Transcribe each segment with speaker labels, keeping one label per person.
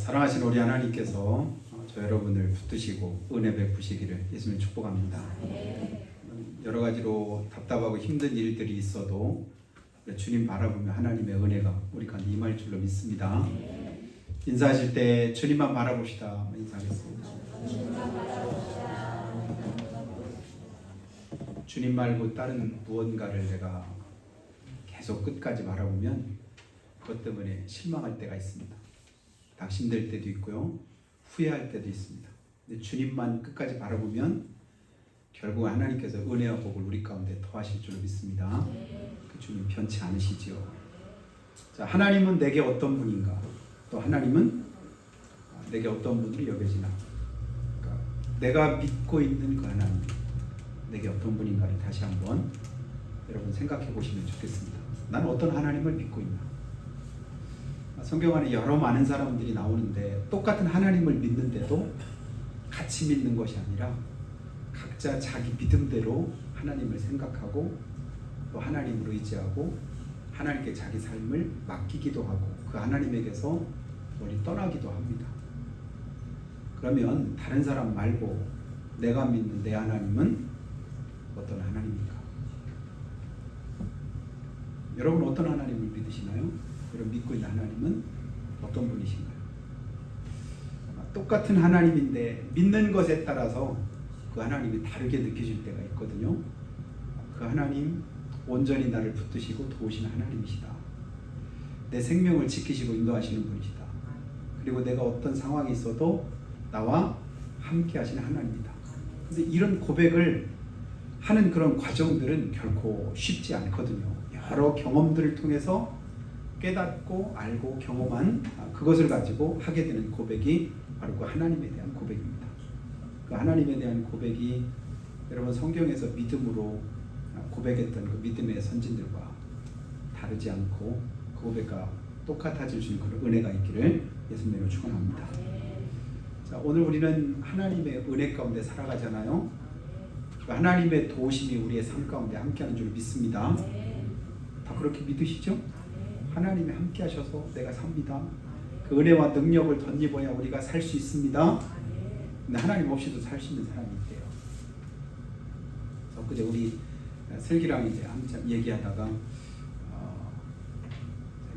Speaker 1: 사랑하시는 우리 하나님께서 저 여러분을 붙드시고 은혜 베푸시기를 예수님 축복합니다. 여러 가지로 답답하고 힘든 일들이 있어도 주님 바라보며 하나님의 은혜가 우리 가운데 임할 줄로 믿습니다. 인사하실 때 주님만 바라봅시다. 인사하겠습니다. 주님 말고 다른 무언가를 내가 계속 끝까지 바라보면 그것 때문에 실망할 때가 있습니다. 낙심될 때도 있고요, 후회할 때도 있습니다. 근데 주님만 끝까지 바라보면 결국 하나님께서 은혜와 복을 우리 가운데 더하실 줄로 믿습니다. 그 주님 변치 않으시지요. 자, 하나님은 내게 어떤 분인가? 또 하나님은 내게 어떤 분으로 여겨지나? 그러니까 내가 믿고 있는 그 하나님, 내게 어떤 분인가를 다시 한번 여러분 생각해 보시면 좋겠습니다. 나는 어떤 하나님을 믿고 있나? 성경 안에 여러 많은 사람들이 나오는데 똑같은 하나님을 믿는데도 같이 믿는 것이 아니라 각자 자기 믿음대로 하나님을 생각하고 또 하나님을 의지하고 하나님께 자기 삶을 맡기기도 하고 그 하나님에게서 멀리 떠나기도 합니다. 그러면 다른 사람 말고 내가 믿는 내 하나님은 어떤 하나님입니까? 여러분 어떤 하나님을 믿으시나요? 여러분 믿고 있는 하나님은 어떤 분이신가요? 똑같은 하나님인데 믿는 것에 따라서 그 하나님이 다르게 느껴질 때가 있거든요. 그 하나님 온전히 나를 붙드시고 도우시는 하나님이시다. 내 생명을 지키시고 인도하시는 분이시다. 그리고 내가 어떤 상황이 있어도 나와 함께 하시는 하나님이다. 근데 이런 고백을 하는 그런 과정들은 결코 쉽지 않거든요. 여러 경험들을 통해서 깨닫고 알고 경험한 그것을 가지고 하게 되는 고백이 바로 그 하나님에 대한 고백입니다. 그 하나님에 대한 고백이 여러분 성경에서 믿음으로 고백했던 그 믿음의 선진들과 다르지 않고 그 고백과 똑같아질 수 있는 그런 은혜가 있기를 예수님으로 축원합니다. 자, 오늘 우리는 하나님의 은혜 가운데 살아가잖아요. 그 하나님의 도우심이 우리의 삶 가운데 함께하는 줄 믿습니다. 다 그렇게 믿으시죠? 하나님이 함께 하셔서 내가 삽니다. 그 은혜와 능력을 덧입어야 우리가 살 수 있습니다. 근데 하나님 없이도 살 수 있는 사람이 있대요. 그래서 그제 우리 슬기랑 이제 한참 얘기하다가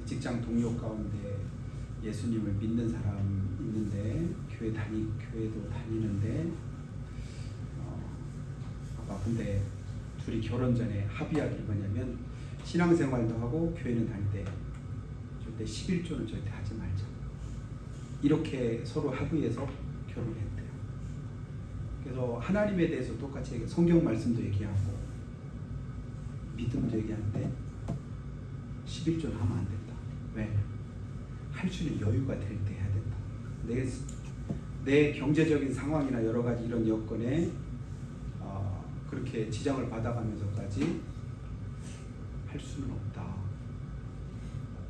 Speaker 1: 직장 동료 가운데 예수님을 믿는 사람 있는데 교회도 다니는데 근데 둘이 결혼 전에 합의하기 뭐냐면 신앙생활도 하고 교회는 다닐 때 절대 11조는 절대 하지 말자. 이렇게 서로 합의해서 결혼했대요. 그래서 하나님에 대해서 똑같이 성경 말씀도 얘기하고 믿음도 얘기하는데 11조는 하면 안 된다. 왜? 할 수 있는 여유가 될 때 해야 된다. 내 경제적인 상황이나 여러 가지 이런 여건에 그렇게 지장을 받아가면서까지 할 수는 없다.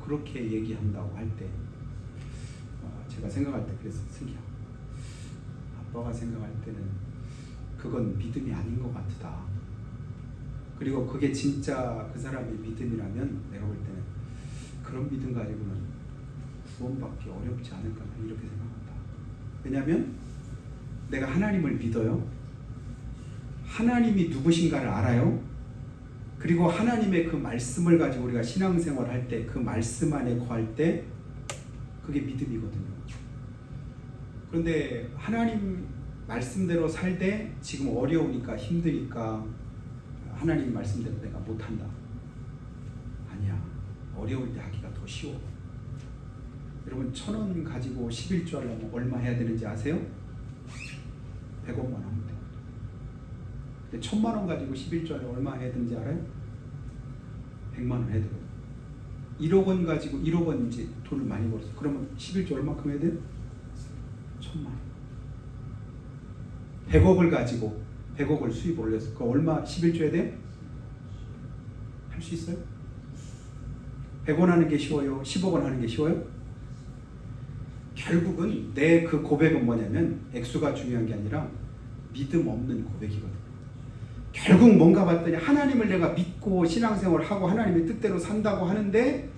Speaker 1: 그렇게 얘기한다고 할 때 제가 생각할 때 그래서 슬기야, 아빠가 생각할 때는 그건 믿음이 아닌 것 같다. 그리고 그게 진짜 그 사람의 믿음이라면 내가 볼 때는 그런 믿음 가지고는 구원받기 어렵지 않을까 이렇게 생각한다. 왜냐하면 내가 하나님을 믿어요. 하나님이 누구신가를 알아요. 그리고 하나님의 그 말씀을 가지고 우리가 신앙생활을 할 때 그 말씀 안에 거할 때 그게 믿음이거든요. 그런데 하나님 말씀대로 살 때 지금 어려우니까 힘드니까 하나님 말씀대로 내가 못한다. 아니야. 어려울 때 하기가 더 쉬워. 여러분 1,000원 가지고 11조 하려면 얼마 해야 되는지 아세요? 100원만 하면 돼요. 1,000만 원 가지고 11조 하려면 얼마 해야 되는지 알아요? 100만 원 해야 돼요. 1억 원 가지고 1억 원 이제 돈을 많이 벌었어. 그러면 11조 얼마큼 해야 돼요? 1,000만 원. 100억을 가지고 100억을 수입 올렸어. 그거 얼마 11조 해야 돼요? 할 수 있어요? 100원 하는 게 쉬워요? 10억 원 하는 게 쉬워요? 결국은 내 그 고백은 뭐냐면 액수가 중요한 게 아니라 믿음 없는 고백이거든요. 결국 뭔가 봤더니 하나님을 내가 믿고 신앙생활을 하고 하나님의 뜻대로 산다고 하는데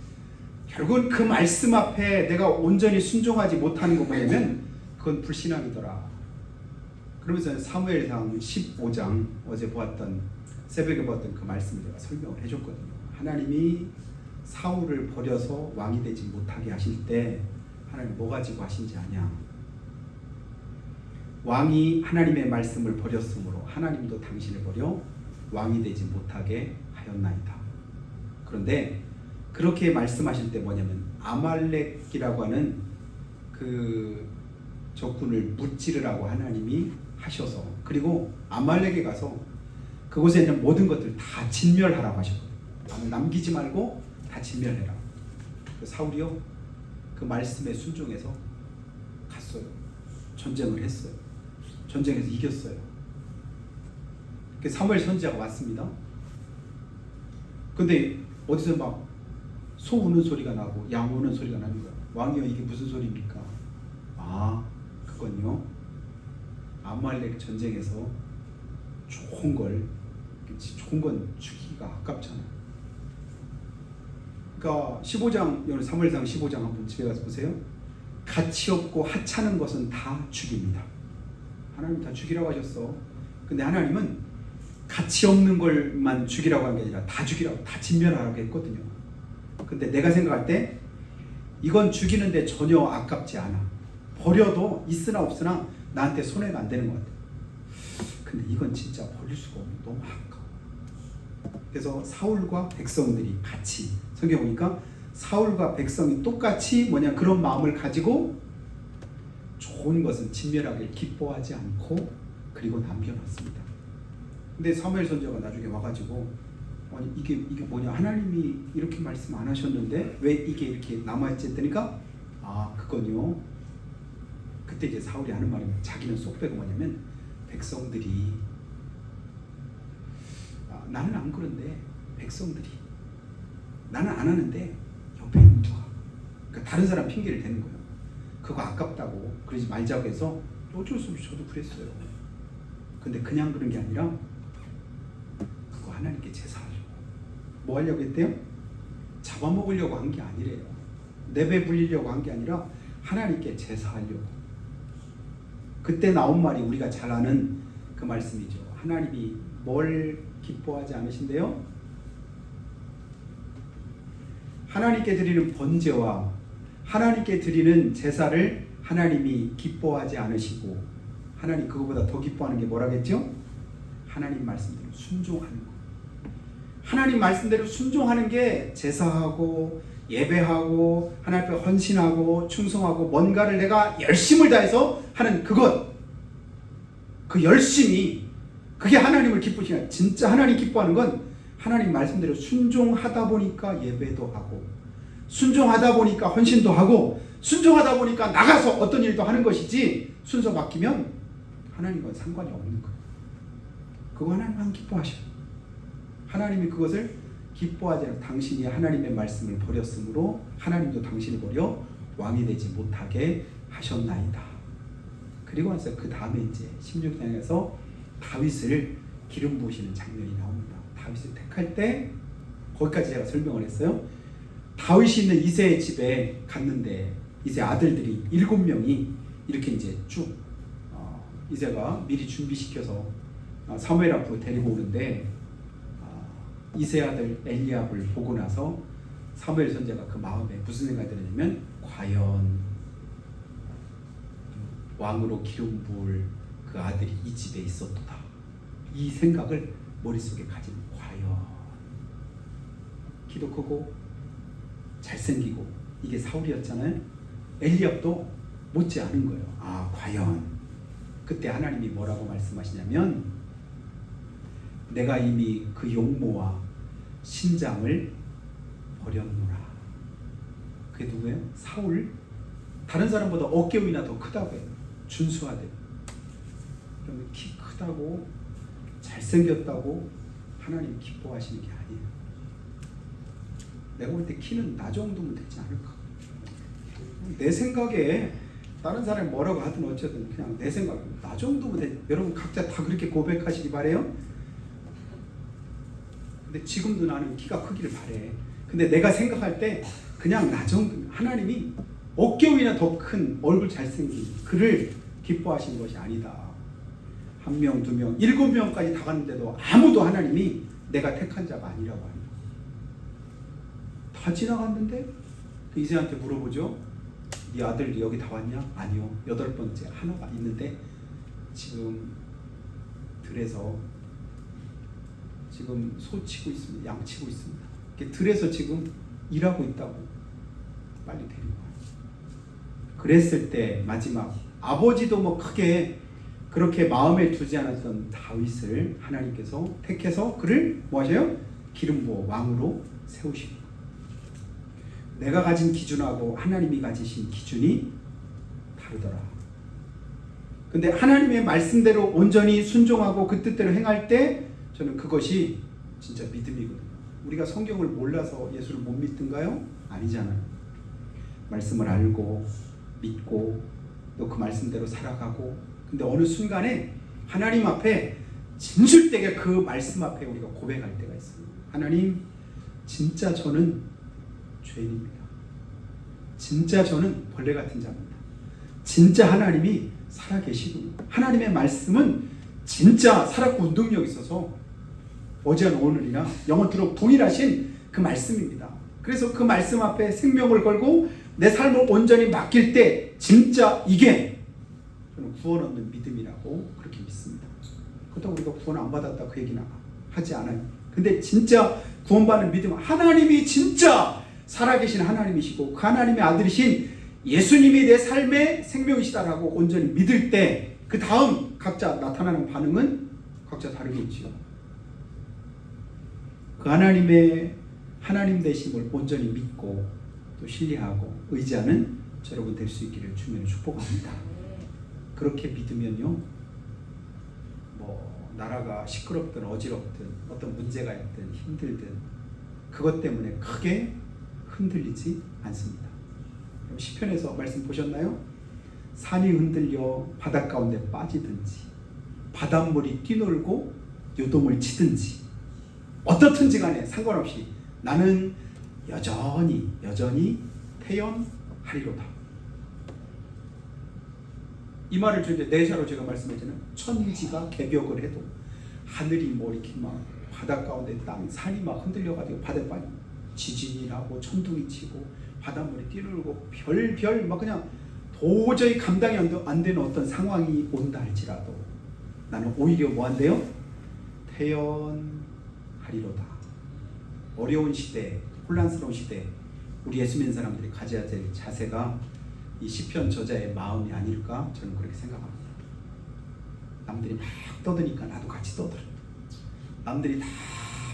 Speaker 1: 결국은 그 말씀 앞에 내가 온전히 순종하지 못하는 거 뭐냐면 그건 불신앙이더라. 그러면서 사무엘상 15장 어제 보았던 새벽에 보았던 그 말씀을 제가 설명을 해줬거든요. 하나님이 사울을 버려서 왕이 되지 못하게 하실 때 하나님 뭐 가지고 하신지 아냐? 왕이 하나님의 말씀을 버렸으므로 하나님도 당신을 버려 왕이 되지 못하게 하였나이다. 그런데 그렇게 말씀하실 때 뭐냐면 아말렉이라고 하는 그 적군을 무찌르라고 하나님이 하셔서 그리고 아말렉에 가서 그곳에 있는 모든 것들 다 진멸하라고 하셨거든요. 남기지 말고 다 진멸해라. 사울이요 그 말씀에 순종해서 갔어요. 전쟁을 했어요. 전쟁에서 이겼어요. 사무엘 선지자가 왔습니다. 근데 어디서 막 소 우는 소리가 나고 양 우는 소리가 나는 거야. 왕이여 이게 무슨 소리입니까? 아 그건요 아말렉 전쟁에서 좋은 건 죽이기가 아깝잖아요. 그러니까 15장 사무엘상 15장 한번 집에 가서 보세요. 가치 없고 하찮은 것은 다 죽입니다. 하나님 다 죽이라고 하셨어. 근데 하나님은 가치 없는 걸만 죽이라고 한 게 아니라 다 죽이라고, 다 진멸하라고 했거든요. 근데 내가 생각할 때 이건 죽이는데 전혀 아깝지 않아. 버려도 있으나 없으나 나한테 손해가 안 되는 것 같아. 근데 이건 진짜 버릴 수가 없는 너무 아까워. 그래서 사울과 백성들이 같이 성경 보니까 사울과 백성이 똑같이 그런 마음을 가지고 좋은 것은 진멸하기를 기뻐하지 않고 그리고 남겨놨습니다. 근데 사무엘 선지자가 나중에 와가지고 아니 이게 뭐냐 하나님이 이렇게 말씀 안 하셨는데 왜 이게 이렇게 남아있지 했더니까 아 그건요 그때 이제 사울이 하는 말은 자기는 쏙 빼고 뭐냐면 백성들이 나는 안 그런데 백성들이 나는 안 하는데 옆에 있는 누가 그러니까 다른 사람 핑계를 대는 거예요. 그거 아깝다고 그러지 말자고 해서 어쩔 수 없이 저도 그랬어요. 근데 그냥 그런 게 아니라 그거 하나님께 제사하려고 뭐 하려고 했대요? 잡아먹으려고 한 게 아니래요. 내배 불리려고 한 게 아니라 하나님께 제사하려고. 그때 나온 말이 우리가 잘 아는 그 말씀이죠. 하나님이 뭘 기뻐하지 않으신대요? 하나님께 드리는 번제와 하나님께 드리는 제사를 하나님이 기뻐하지 않으시고 하나님 그거보다 더 기뻐하는 게 뭐라겠죠? 하나님 말씀대로 순종하는 거. 하나님 말씀대로 순종하는 게 제사하고 예배하고 하나님 앞에 헌신하고 충성하고 뭔가를 내가 열심을 다해서 하는 그것 그 열심이 그게 하나님을 기쁘시냐. 진짜 하나님 기뻐하는 건 하나님 말씀대로 순종하다 보니까 예배도 하고 순종하다 보니까 헌신도 하고 순종하다 보니까 나가서 어떤 일도 하는 것이지 순서 바뀌면 하나님과 상관이 없는 거예요. 그거 하나님만 기뻐하셔요. 하나님이 그것을 기뻐하지 않고 당신이 하나님의 말씀을 버렸으므로 하나님도 당신을 버려 왕이 되지 못하게 하셨나이다. 그리고 나서 그 다음에 이제 16장에서 다윗을 기름 부으시는 장면이 나옵니다. 다윗을 택할 때 거기까지 제가 설명을 했어요. 다윗이 있는 이새의 집에 갔는데 이새 아들들이 7명이 이렇게 이제 쭉 이새가 미리 준비시켜서 사무엘 앞으로 데리고 오는데 이새 아들 엘리압을 보고 나서 사무엘 선지자가 그 마음에 무슨 생각이 들었냐면 과연 왕으로 기름 부을 그 아들이 이 집에 있었도다. 이 생각을 머릿속에 가진 과연 키도 크고 잘생기고 이게 사울이었잖아요. 엘리압도 못지 않은 거예요. 아 과연 그때 하나님이 뭐라고 말씀하시냐면 내가 이미 그 용모와 신장을 버렸노라. 그게 누구예요? 사울. 다른 사람보다 어깨 위나 더 크다고 해요. 준수하대. 그러면 키 크다고 잘생겼다고 하나님 기뻐하시는 게 아니에요. 내가 볼 때 키는 나 정도면 되지 않을까. 내 생각에 다른 사람이 뭐라고 하든 어쨌든 그냥 내 생각 나 정도면 돼. 여러분 각자 다 그렇게 고백하시기 바래요. 근데 지금도 나는 키가 크기를 바래. 근데 내가 생각할 때 그냥 나 정도 하나님이 어깨 위나 더 큰 얼굴 잘생긴 그를 기뻐하신 것이 아니다. 1명, 2명, 7명까지 다 갔는데도 아무도 하나님이 내가 택한 자가 아니라고 합니다. 다 지나갔는데 그 이세한테 물어보죠. 네 아들 여기 다 왔냐? 아니요. 8번째 하나가 있는데 지금 들에서 지금 소 치고 있습니다. 양 치고 있습니다. 들에서 지금 일하고 있다고. 빨리 데리고 와요. 그랬을 때 마지막 아버지도 뭐 크게 그렇게 마음에 두지 않았던 다윗을 하나님께서 택해서 그를 뭐 하셔요? 기름 부어 왕으로 세우시고. 내가 가진 기준하고 하나님이 가지신 기준이 다르더라. 근데 하나님의 말씀대로 온전히 순종하고 그 뜻대로 행할 때 저는 그것이 진짜 믿음이거든요. 우리가 성경을 몰라서 예수를 못 믿든가요? 아니잖아요. 말씀을 알고 믿고 또 그 말씀대로 살아가고, 근데 어느 순간에 하나님 앞에 진실되게 그 말씀 앞에 우리가 고백할 때가 있어요. 하나님, 진짜 저는 죄인입니다. 진짜 저는 벌레 같은 자입니다. 진짜 하나님이 살아계시군요. 하나님의 말씀은 진짜 살았고 운동력이 있어서 어제나 오늘이나 영원토록 동일하신 그 말씀입니다. 그래서 그 말씀 앞에 생명을 걸고 내 삶을 온전히 맡길 때 진짜 이게 저는 구원 얻는 믿음이라고 그렇게 믿습니다. 그렇다고 우리가 구원 안 받았다 그 얘기는 하지 않아요. 근데 진짜 구원받는 믿음, 하나님이 진짜 살아계신 하나님이시고 그 하나님의 아들이신 예수님이 내 삶의 생명이시다라고 온전히 믿을 때 그 다음 각자 나타나는 반응은 각자 다르겠지요. 그 하나님의 하나님 되심을 온전히 믿고 또 신뢰하고 의지하는 여러분 될 수 있기를 주님으로 축복합니다. 그렇게 믿으면요, 뭐 나라가 시끄럽든 어지럽든 어떤 문제가 있든 힘들든 그것 때문에 크게 흔들리지 않습니다. 시편에서 말씀 보셨나요? 산이 흔들려 바닷 가운데 빠지든지 바닷물이 뛰놀고 요동을 치든지 어떻든지 간에 상관없이 나는 여전히 태연하리로다. 이 말을 주는데 내셔로 제가 말씀했잖아요. 천지가 개벽을 해도 하늘이 뭐 이렇게 막 바닷 가운데 땅 산이 막 흔들려가지고 바다에 빠지 지진이 나고 천둥이 치고 바닷물이 뛰놀고 별별 막 그냥 도저히 감당이 안 되는 어떤 상황이 온다 할지라도 나는 오히려 뭐 한대요? 태연하리로다. 어려운 시대, 혼란스러운 시대, 우리 예수 믿는 사람들이 가져야 될 자세가 이 시편 저자의 마음이 아닐까 저는 그렇게 생각합니다. 남들이 막 떠드니까 나도 같이 떠들어. 남들이 다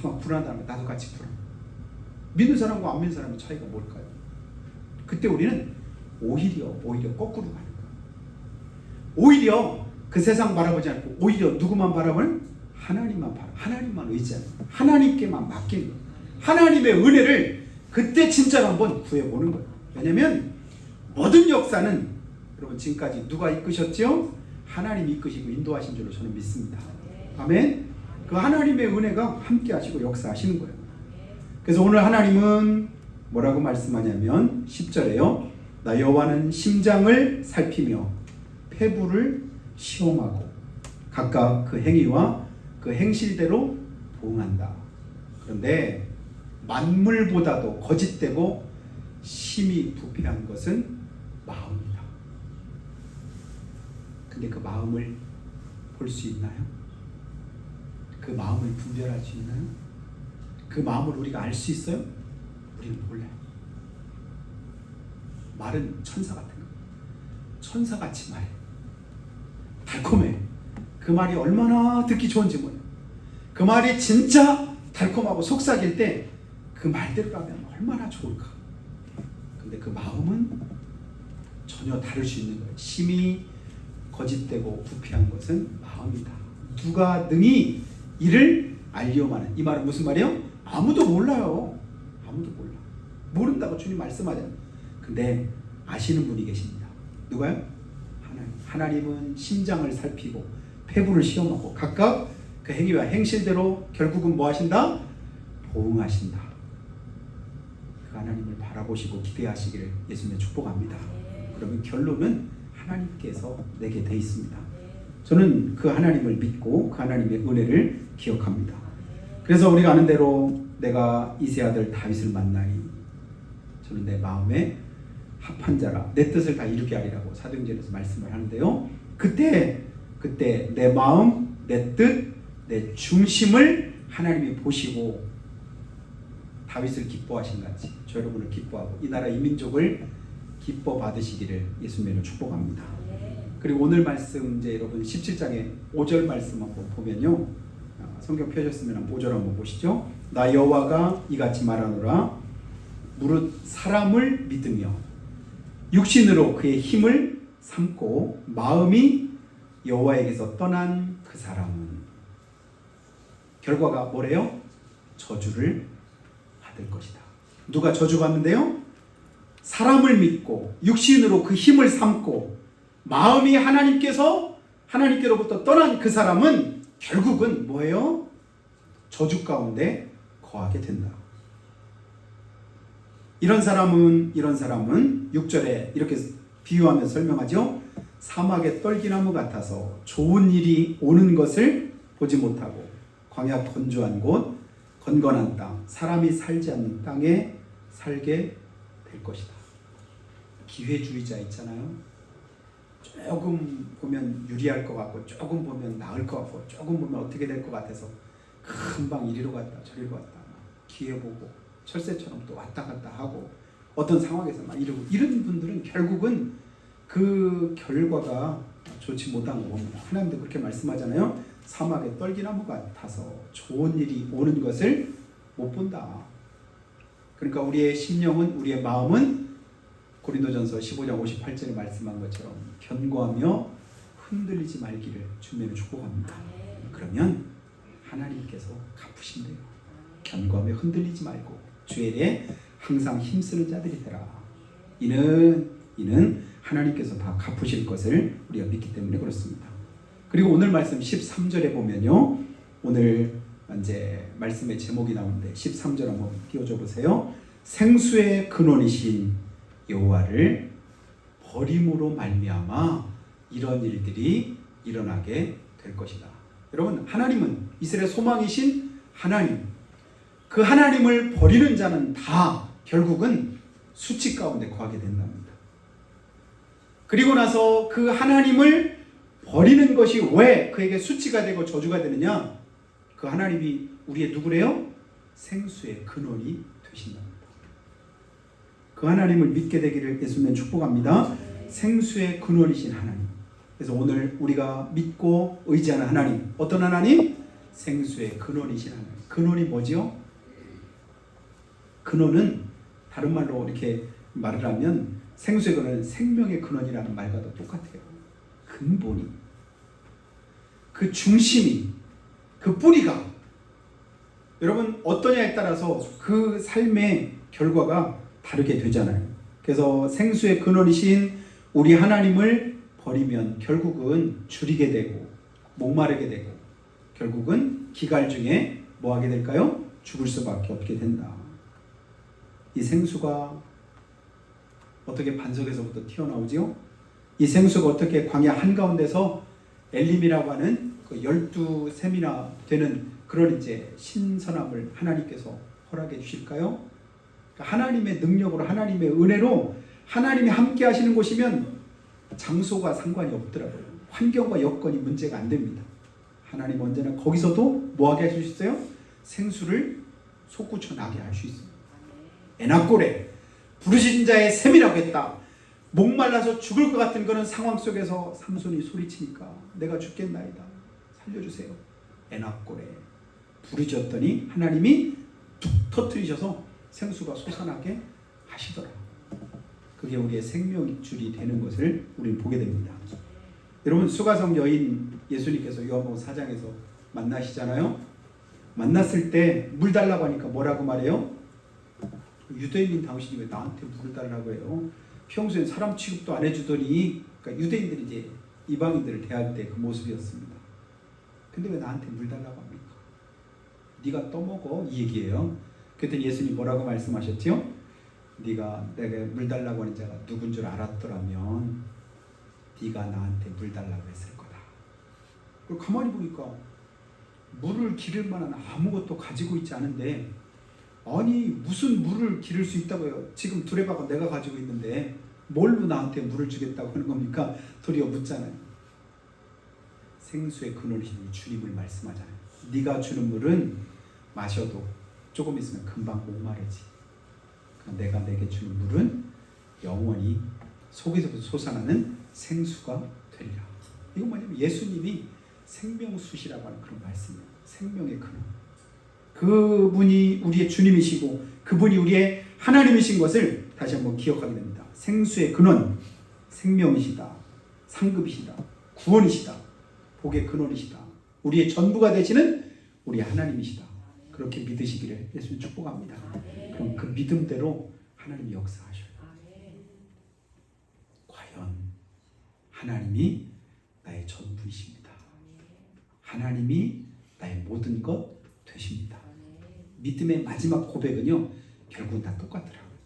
Speaker 1: 막 불안하면 나도 같이 불안. 믿는 사람과 안 믿는 사람의 차이가 뭘까요? 그때 우리는 오히려 거꾸로 가는 거예요. 오히려 그 세상 바라보지 않고 오히려 누구만 바라보는? 하나님만 의지하는, 하나님께만 맡기는 거예요. 하나님의 은혜를 그때 진짜로 한번 구해보는 거예요. 왜냐하면 모든 역사는 여러분 지금까지 누가 이끄셨죠? 하나님이 이끄시고 인도하신 줄로 저는 믿습니다. 아멘. 그 하나님의 은혜가 함께 하시고 역사하시는 거예요. 그래서 오늘 하나님은 뭐라고 말씀하냐면 10절에요. 나 여호와는 심장을 살피며 폐부를 시험하고 각각 그 행위와 그 행실대로 보응한다. 그런데 만물보다도 거짓되고 심히 부패한 것은 마음이다. 근데 그 마음을 볼 수 있나요? 그 마음을 분별할 수 있나요? 그 마음을 우리가 알 수 있어요? 우리는 몰라요. 말은 천사 같은 거. 천사같이 말해. 달콤해. 그 말이 얼마나 듣기 좋은지 몰라요. 그 말이 진짜 달콤하고 속삭일 때 그 말대로 하면 얼마나 좋을까. 근데 그 마음은 전혀 다를 수 있는 거예요. 심히 거짓되고 부패한 것은 마음이다. 누가 능히 이를 알려마는. 이 말은 무슨 말이에요? 아무도 몰라요. 아무도 몰라. 모른다고 주님 말씀하잖아요. 근데 아시는 분이 계십니다. 누가요? 하나님. 하나님은 심장을 살피고 폐부를 시험하고 각각 그 행위와 행실대로 결국은 뭐 하신다? 보응하신다. 그 하나님을 바라보시고 기대하시기를 예수님의 축복합니다. 그러면 결론은 하나님께서 내게 돼 있습니다. 저는 그 하나님을 믿고 그 하나님의 은혜를 기억합니다. 그래서 우리가 아는 대로 내가 이세 아들 다윗을 만나니 저는 내 마음에 합한 자라 내 뜻을 다 이루게 하리라고 사도행전에서 말씀을 하는데요. 그때 내 마음, 내 뜻, 내 중심을 하나님이 보시고 다윗을 기뻐하신 같이 저 여러분을 기뻐하고 이 나라 이 민족을 기뻐 받으시기를 예수님으로 축복합니다. 그리고 오늘 말씀 이제 여러분 17장의 5절 말씀 한번 보면요. 성경 펴셨으면 5절 한번 보시죠. 나 여호와가 이같이 말하노라 무릇 사람을 믿으며 육신으로 그의 힘을 삼고 마음이 여호와에게서 떠난 그 사람은 결과가 뭐래요? 저주를 받을 것이다. 누가 저주받는데요? 사람을 믿고 육신으로 그 힘을 삼고 마음이 하나님께로부터 떠난 그 사람은 결국은 뭐예요? 저주 가운데 거하게 된다. 이런 사람은 6절에 이렇게 비유하며 설명하죠. 사막의 떨기나무 같아서 좋은 일이 오는 것을 보지 못하고 광야 건조한 곳 건건한 땅 사람이 살지 않는 땅에 살게 될 것이다. 기회주의자 있잖아요. 조금 보면 유리할 것 같고 조금 보면 나을 것 같고 조금 보면 어떻게 될 것 같아서 금방 이리로 갔다 저리로 갔다 기회 보고 철새처럼 또 왔다 갔다 하고 어떤 상황에서 막 이러고 이런 분들은 결국은 그 결과가 좋지 못한 거 봅니다. 하나님도 그렇게 말씀하잖아요. 사막의 떨기나무 같아서 좋은 일이 오는 것을 못 본다. 그러니까 우리의 심령은 우리의 마음은 고린도전서 15장 58절에 말씀한 것처럼 견고하며 흔들리지 말기를 주님으로 축복합니다. 그러면 하나님께서 갚으신대요. 견고하며 흔들리지 말고 주의 일에 항상 힘쓰는 자들이 되라. 이는 하나님께서 다 갚으실 것을 우리가 믿기 때문에 그렇습니다. 그리고 오늘 말씀 13절에 보면요. 오늘 이제 말씀의 제목이 나오는데 13절 한번 띄워줘 보세요. 생수의 근원이신 여호와를 버림으로 말미암아 이런 일들이 일어나게 될 것이다. 여러분, 하나님은 이스라엘 소망이신 하나님, 그 하나님을 버리는 자는 다 결국은 수치 가운데 거하게 된답니다. 그리고 나서 그 하나님을 버리는 것이 왜 그에게 수치가 되고 저주가 되느냐? 그 하나님이 우리의 누구래요? 생수의 근원이 되신답니다. 그 하나님을 믿게 되기를 예수님은 축복합니다. 생수의 근원이신 하나님. 그래서 오늘 우리가 믿고 의지하는 하나님, 어떤 하나님? 생수의 근원이신 하나님. 근원이 뭐지요? 근원은 다른 말로 이렇게 말을 하면 생수의 근원은 생명의 근원이라는 말과도 똑같아요. 근본이, 그 중심이, 그 뿌리가 여러분 어떠냐에 따라서 그 삶의 결과가 다르게 되잖아요. 그래서 생수의 근원이신 우리 하나님을 버리면 결국은 줄이게 되고 목마르게 되고 결국은 기갈 중에 뭐 하게 될까요? 죽을 수밖에 없게 된다. 이 생수가 어떻게 반석에서부터 튀어나오지요? 이 생수가 어떻게 광야 한가운데서 엘림이라고 하는 그 12샘이나 되는 그런 이제 신선함을 하나님께서 허락해 주실까요? 하나님의 능력으로 하나님의 은혜로 하나님이 함께 하시는 곳이면 장소가 상관이 없더라고요. 환경과 여건이 문제가 안 됩니다. 하나님 언제나 거기서도 뭐하게 할 수 있어요? 생수를 솟구쳐 나게 할 수 있습니다. 에나꼬레 부르신 자의 샘이라고 했다. 목말라서 죽을 것 같은 그런 상황 속에서 삼손이 소리치니까 내가 죽겠나이다. 살려주세요. 에나꼬레 부르짖었더니 하나님이 툭 터뜨리셔서 생수가 솟아나게 하시더라. 그게 우리의 생명줄이 되는 것을 우리는 보게 됩니다. 여러분 수가성 여인 예수님께서 요한복음 4장에서 만나시잖아요. 만났을 때 물 달라고 하니까 뭐라고 말해요? 유대인인 당신이 왜 나한테 물을 달라고 해요? 평소엔 사람 취급도 안 해주더니, 그러니까 유대인들이 이제 이방인들을 대할 때 그 모습이었습니다. 근데 왜 나한테 물 달라고 합니까? 네가 떠먹어 이 얘기예요. 그랬더니 예수님 뭐라고 말씀하셨죠? 네가 내게 물 달라고 하는 자가 누군 줄 알았더라면 네가 나한테 물 달라고 했을 거다. 그리고 가만히 보니까 물을 기를 만한 아무것도 가지고 있지 않은데, 아니 무슨 물을 기를 수 있다고요? 지금 두레박은 내가 가지고 있는데 뭘로 나한테 물을 주겠다고 하는 겁니까? 도리어 묻잖아요. 생수의 근원이신 주님을 말씀하잖아요. 네가 주는 물은 마셔도 조금 있으면 금방 목마르지. 내가 내게 주는 물은 영원히 속에서부터 솟아나는 생수가 되리라. 이건 뭐냐면 예수님이 생명수시라고 하는 그런 말씀이에요. 생명의 근원. 그분이 우리의 주님이시고 그분이 우리의 하나님이신 것을 다시 한번 기억하게 됩니다. 생수의 근원, 생명이시다, 상급이시다, 구원이시다, 복의 근원이시다, 우리의 전부가 되시는 우리 하나님이시다. 그렇게 믿으시기를 예수님 축복합니다. 그럼 그 믿음대로 하나님이 역사하셔요. 과연 하나님이 나의 전부이십니다. 하나님이 나의 모든 것 되십니다. 믿음의 마지막 고백은요, 결국은 다 똑같더라고요.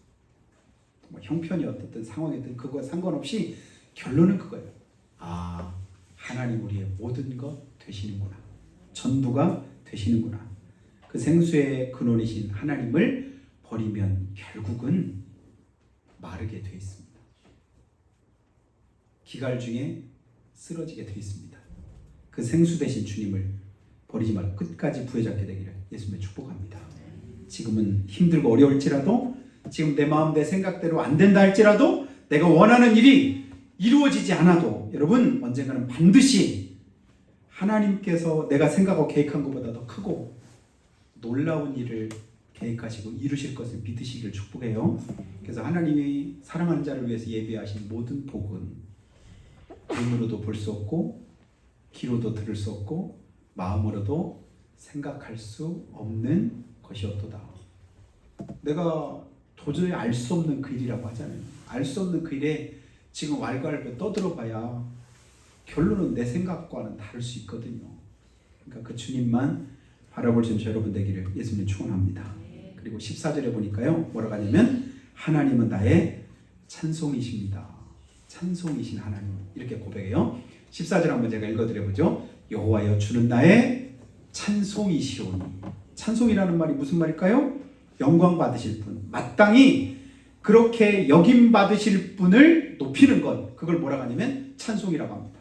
Speaker 1: 뭐 형편이 어떻든 상황이든 그거와 상관없이 결론은 그거예요. 아, 하나님 우리의 모든 것 되시는구나. 전부가 되시는구나. 그 생수의 근원이신 하나님을 버리면 결국은 마르게 되어 있습니다. 기갈 중에 쓰러지게 되어 있습니다. 그 생수 되신 주님을 버리지 말고 끝까지 부여잡게 되기를 예수님의 축복합니다. 지금은 힘들고 어려울지라도, 지금 내 마음 내 생각대로 안 된다 할지라도, 내가 원하는 일이 이루어지지 않아도 여러분 언젠가는 반드시 하나님께서 내가 생각하고 계획한 것보다 더 크고 놀라운 일을 계획하시고 이루실 것을 믿으시기를 축복해요. 그래서 하나님이 사랑하는 자를 위해서 예비하신 모든 복은 눈으로도 볼 수 없고 귀로도 들을 수 없고 마음으로도 생각할 수 없는 것이었도다. 내가 도저히 알 수 없는 그 일이라고 하잖아요. 알 수 없는 그 일에 지금 왈가왈부 떠들어봐야 결론은 내 생각과는 다를 수 있거든요. 그러니까 그 주님만 바라볼 수 있는 여러분 되기를 예수님 축원합니다. 그리고 14절에 보니까요, 뭐라고 하냐면 하나님은 나의 찬송이십니다. 찬송이신 하나님, 이렇게 고백해요. 14절 한번 제가 읽어드려보죠. 여호와여 주는 나의 찬송이시오니. 찬송이라는 말이 무슨 말일까요? 영광 받으실 분, 마땅히 그렇게 여김 받으실 분을 높이는 것, 그걸 뭐라고 하냐면 찬송이라고 합니다.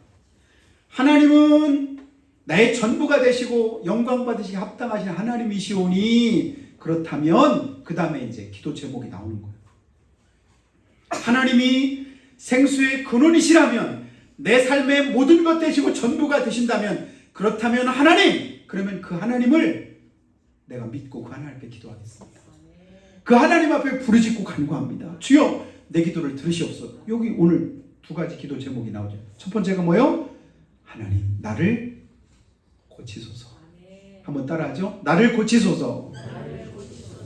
Speaker 1: 하나님은 나의 전부가 되시고 영광 받으시기 합당하신 하나님이시오니, 그렇다면 그 다음에 이제 기도 제목이 나오는 거예요. 하나님이 생수의 근원이시라면, 내 삶의 모든 것 되시고 전부가 되신다면, 그렇다면 하나님, 그러면 그 하나님을 내가 믿고 그 하나님 앞에 기도하겠습니다. 그 하나님 앞에 부르짖고 간구합니다. 주여 내 기도를 들으시옵소서. 여기 오늘 두 가지 기도 제목이 나오죠. 첫 번째가 뭐예요? 하나님 나를 고치소서. 한번 따라하죠. 나를 고치소서.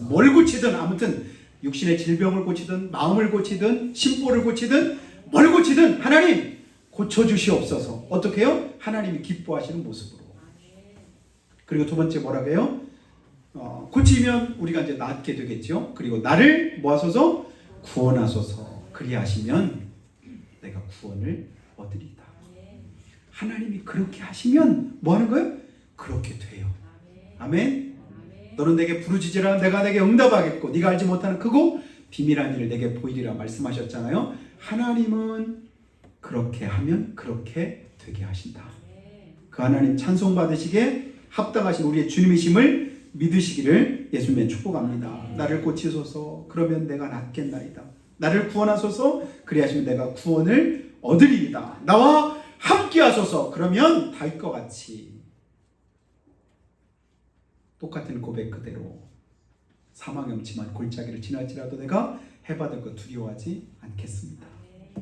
Speaker 1: 뭘 고치든, 아무튼 육신의 질병을 고치든 마음을 고치든 심보를 고치든 뭘 고치든 하나님 고쳐주시옵소서. 어떻게 해요? 하나님이 기뻐하시는 모습으로. 그리고 두 번째 뭐라고 해요? 고치면 우리가 이제 낫게 되겠죠. 그리고 나를 모아소서 구원하소서. 그리하시면 내가 구원을 얻으리다. 하나님이 그렇게 하시면 뭐 하는 거예요? 그렇게 돼요. 아멘. 너는 내게 부르짖으라 내가 내게 응답하겠고 네가 알지 못하는 크고 비밀한 일을 내게 보이리라 말씀하셨잖아요. 하나님은 그렇게 하면 그렇게 되게 하신다. 그 하나님 찬송 받으시게 합당하신 우리의 주님이심을 믿으시기를 예수님의 축복합니다. 나를 고치소서. 그러면 내가 낫겠나이다. 나를 구원하소서. 그리하시면 내가 구원을 얻으리이다. 나와 함께 하소서. 그러면 다윗과 같이 똑같은 고백 그대로 사망의 음침한 골짜기를 지날지라도 내가 해받을 것 두려워하지 않겠습니다.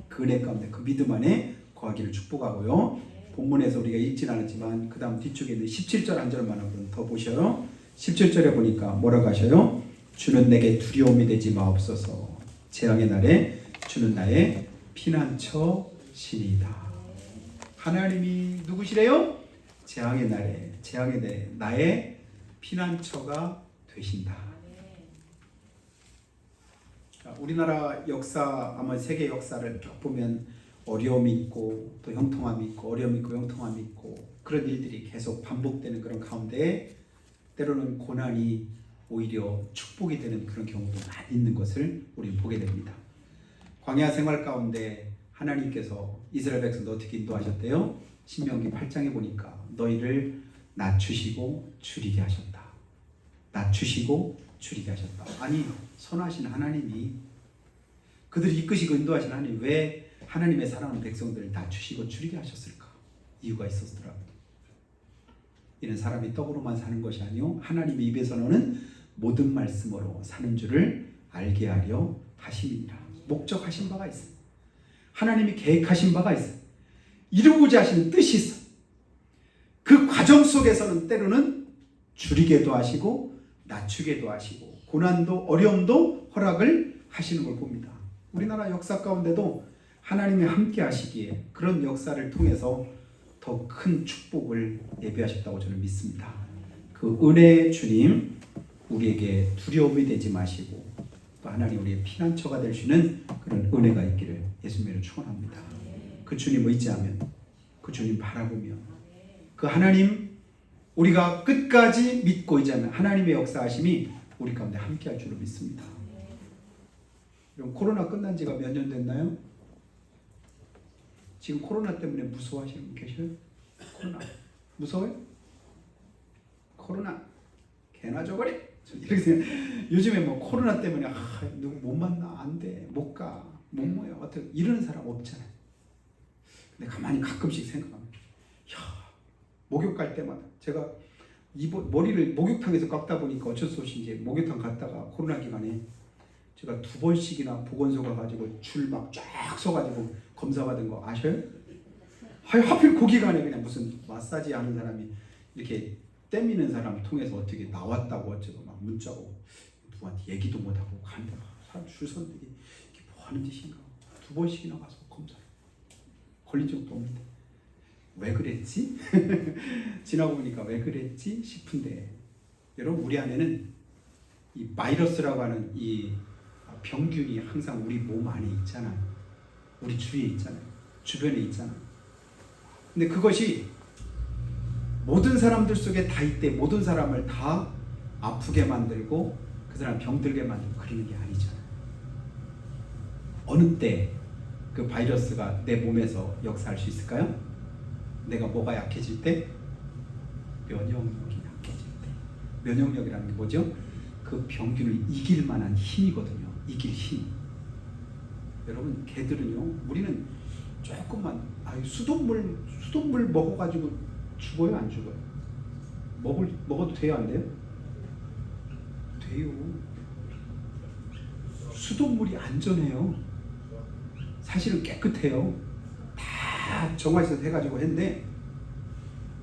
Speaker 1: 그 은혜 가운데 그 믿음 안에 거하기를 축복하고요. 본문에서 우리가 읽진 않았지만 그 다음 뒤쪽에 있는 17절 한 절만 한번 더 보셔요. 17절에 보니까 뭐라고 하셔요? 주는 내게 두려움이 되지 마옵소서. 재앙의 날에 주는 나의 피난처시리이다. 하나님이 누구시래요? 재앙의 날에 나의 피난처가 되신다. 우리나라 역사, 아마 세계 역사를 쭉 보면 어려움이 있고 또 형통함이 있고 어려움이 있고 형통함이 있고 그런 일들이 계속 반복되는 그런 가운데 때로는 고난이 오히려 축복이 되는 그런 경우도 많이 있는 것을 우리는 보게 됩니다. 광야 생활 가운데 하나님께서 이스라엘 백성도 어떻게 인도하셨대요? 신명기 8장에 보니까 너희를 낮추시고 줄이게 하셨다. 낮추시고 줄이게 하셨다. 아니 선하신 하나님이 그들을 이끄시고 인도하신 하나님 왜 하나님의 사랑하는 백성들을 낮추시고 줄이게 하셨을까? 이유가 있었더라고요. 이는 사람이 떡으로만 사는 것이 아니요 하나님의 입에서 나오는 모든 말씀으로 사는 줄을 알게 하려 하심이니라. 목적하신 바가 있어. 하나님이 계획하신 바가 있어. 이루고자 하시는 뜻이 있어. 그 과정 속에서는 때로는 줄이게도 하시고 낮추게도 하시고 고난도 어려움도 허락을 하시는 걸 봅니다. 우리나라 역사 가운데도 하나님이 함께 하시기에 그런 역사를 통해서 더 큰 축복을 예비하셨다고 저는 믿습니다. 그 은혜의 주님 우리에게 두려움이 되지 마시고 또 하나님 우리의 피난처가 될 수 있는 그런 은혜가 있기를 예수님으로 축원합니다. 그 주님을 의지하면 그 주님 바라보며 그 하나님 우리가 끝까지 믿고 의지하면 하나님의 역사하심이 우리 가운데 함께할 줄로 믿습니다. 그럼 코로나 끝난 지가 몇 년 됐나요? 지금 코로나 때문에 무서워하시는 분 계셔요? 코로나 무서워요? 코로나 개나 저거리 이렇게 생각. 요즘에 뭐 코로나 때문에 누구 못 만나 안 돼, 못 가, 못 모여 어떻게 이러는 사람 없잖아요. 근데 가만히 가끔씩 생각하면 목욕 갈 때마다 제가 머리를 목욕탕에서 깎다 보니까 어쩔 수 없이 이제 목욕탕 갔다가 코로나 기간에 제가 2번씩이나 보건소 가가지고 줄 막 쫙 서가지고 검사받은 거 아셔요? 하필 그 기간에 그냥 무슨 마사지 하는 사람이 이렇게 떼미는 사람 통해서 어떻게 나왔다고 어쩌고 막 문자 오고 누구한테 얘기도 못하고 간다. 사람 줄 서는데 이게 뭐 하는 짓인가. 2번씩이나 가서 검사 걸린 적도 없는데 왜 그랬지? 지나고 보니까 왜 그랬지 싶은데 여러분 우리 안에는 이 바이러스라고 하는 이 병균이 항상 우리 몸 안에 있잖아요. 우리 주위에 있잖아요. 주변에 있잖아요. 근데 그것이 모든 사람들 속에 다 있대. 모든 사람을 다 아프게 만들고 그 사람 병들게 만들고 그러는 게 아니잖아요. 어느 때 그 바이러스가 내 몸에서 역사할 수 있을까요? 내가 뭐가 약해질 때? 면역력이 약해질 때. 면역력이라는 게 뭐죠? 그 병균을 이길 만한 힘이거든요. 이길 힘. 여러분 개들은요. 우리는 조금만 수돗물 먹어가지고 죽어요? 안 죽어요? 먹어도 돼요? 안 돼요? 돼요. 수돗물이 안전해요. 사실은 깨끗해요. 다 정화해서 해가지고 했는데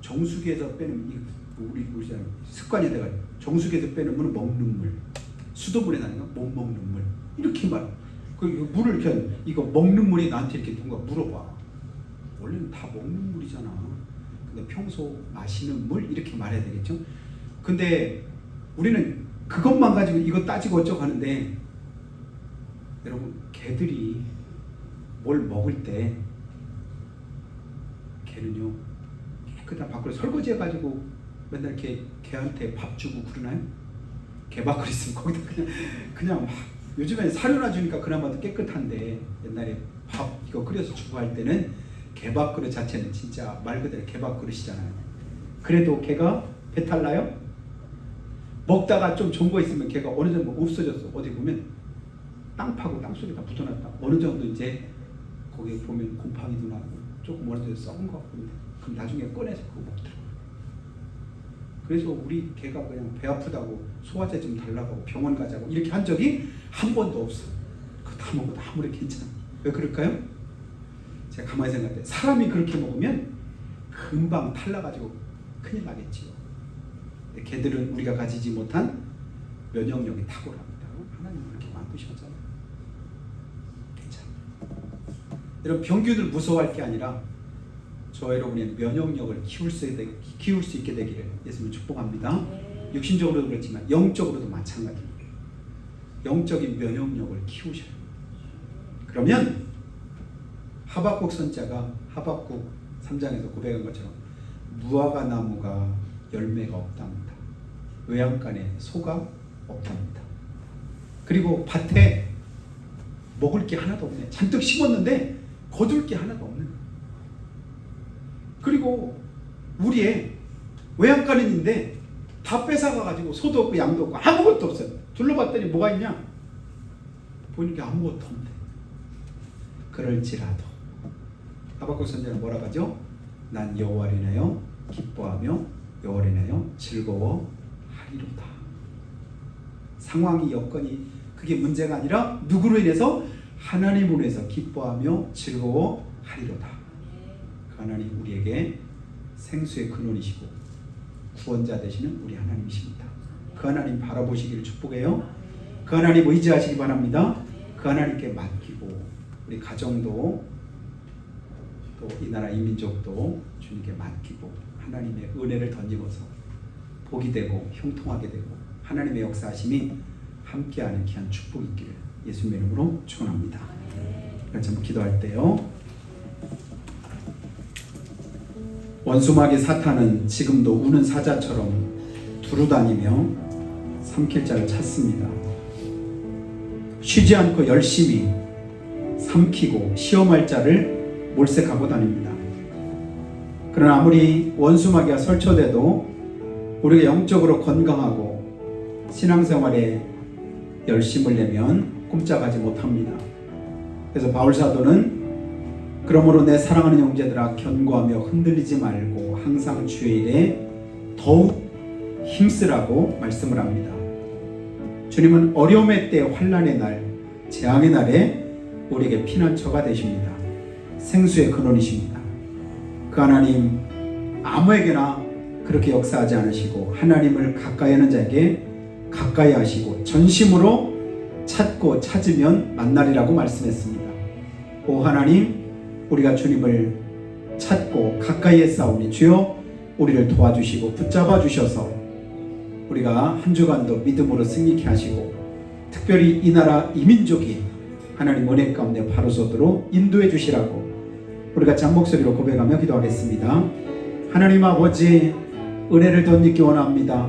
Speaker 1: 정수기에서 빼는 우리 습관이 돼가지고 정수기에서 빼는 물은 먹는 물, 수돗물에 나는 건 못 먹는 물 이렇게 말. 그 물을 이렇게 이거 먹는 물이 나한테 이렇게 누가 물어봐. 원래는 다 먹는 물이잖아. 근데 평소 마시는 물 이렇게 말해야 되겠죠. 근데 우리는 그것만 가지고 이거 따지고 어쩌고 하는데 여러분 개들이 뭘 먹을 때 개는요 깨끗한 밖으로 설거지 해가지고 맨날 이렇게 개한테 밥 주고 그러나요? 개밥그릇 있으면 거기다 그냥 막 요즘엔 사료나 주니까 그나마 도 깨끗한데 옛날에 밥 이거 끓여서 주고 할 때는 개밥그릇 자체는 진짜 말 그대로 개밥그릇이잖아요. 그래도 개가 배탈 나요? 먹다가 좀 좋은 거 있으면 개가 어느 정도 없어졌어. 어디 보면 땅 파고 땅 속에다 묻어놨다. 어느 정도 이제 거기 보면 곰팡이도 나고 조금 어느 정도 썩은 것 같은데 그럼 나중에 꺼내서 그거 먹더라고요. 그래서 우리 개가 그냥 배 아프다고 소화제 좀 달라고 병원 가자고 이렇게 한 적이 한 번도 없어. 그거 다 먹어도 아무리 괜찮아. 왜 그럴까요? 제가 가만히 생각해. 사람이 그렇게 먹으면 금방 탈나가지고 큰일 나겠지요. 개들은 우리가 가지지 못한 면역력이 탁월합니다. 하나님은 그렇게 만드셨잖아요. 괜찮아. 여러분 병균을 무서워할 게 아니라 저 여러분의 면역력을 키울 수 있게 되기를 예수님 축복합니다. 육신적으로도 그렇지만 영적으로도 마찬가지입니다. 영적인 면역력을 키우셔요. 그러면 하박국 선자가 하박국 3장에서 고백한 것처럼 무화과 나무가 열매가 없답니다. 외양간에 소가 없답니다. 그리고 밭에 먹을 게 하나도 없네. 잔뜩 심었는데 거둘 게 하나도 없는 거예요. 그리고 우리의 외양간은 있는데 다 뺏어가가지고 소도 없고 양도 없고 아무것도 없어요. 둘러봤더니 뭐가 있냐? 보니까 아무것도 없네. 그럴지라도 하박국 선지자는 뭐라고 하죠? 난 여호와를 인하여 기뻐하며 여호와를 인하여 즐거워하리로다. 상황이 여건이 그게 문제가 아니라 누구로 인해서? 하나님으로 인해서 기뻐하며 즐거워하리로다. 그 하나님 우리에게 생수의 근원이시고 구원자 되시는 우리 하나님이십니다. 그 하나님 바라보시기를 축복해요. 그 하나님 의지하시기 바랍니다. 그 하나님께 맡기고 우리 가정도 또 이 나라 이 민족도 주님께 맡기고 하나님의 은혜를 덧입어서 복이 되고 형통하게 되고 하나님의 역사하심이 함께하는 귀한 축복이 있기를 예수님의 이름으로 축원합니다. 같이 한번 기도할 때요. 원수마귀 사탄은 지금도 우는 사자처럼 두루다니며 삼킬 자를 찾습니다. 쉬지 않고 열심히 삼키고 시험할 자를 몰색하고 다닙니다. 그러나 아무리 원수마귀가 설쳐돼도 우리가 영적으로 건강하고 신앙생활에 열심을 내면 꼼짝하지 못합니다. 그래서 바울사도는 그러므로 내 사랑하는 형제들아 견고하며 흔들리지 말고 항상 주의 일에 더욱 힘쓰라고 말씀을 합니다. 주님은 어려움의 때, 환난의 날, 재앙의 날에 우리에게 피난처가 되십니다. 생수의 근원이십니다. 그 하나님 아무에게나 그렇게 역사하지 않으시고 하나님을 가까이 하는 자에게 가까이 하시고 전심으로 찾고 찾으면 만나리라고 말씀했습니다. 오 하나님, 우리가 주님을 찾고 가까이 했사오니 주여 우리를 도와주시고 붙잡아 주셔서 우리가 한 주간도 믿음으로 승리케 하시고 특별히 이 나라 이 민족이 하나님 은혜 가운데 바로 서도록 인도해 주시라고 우리 같이 한 목소리로 고백하며 기도하겠습니다. 하나님 아버지, 은혜를 덧입기 원합니다.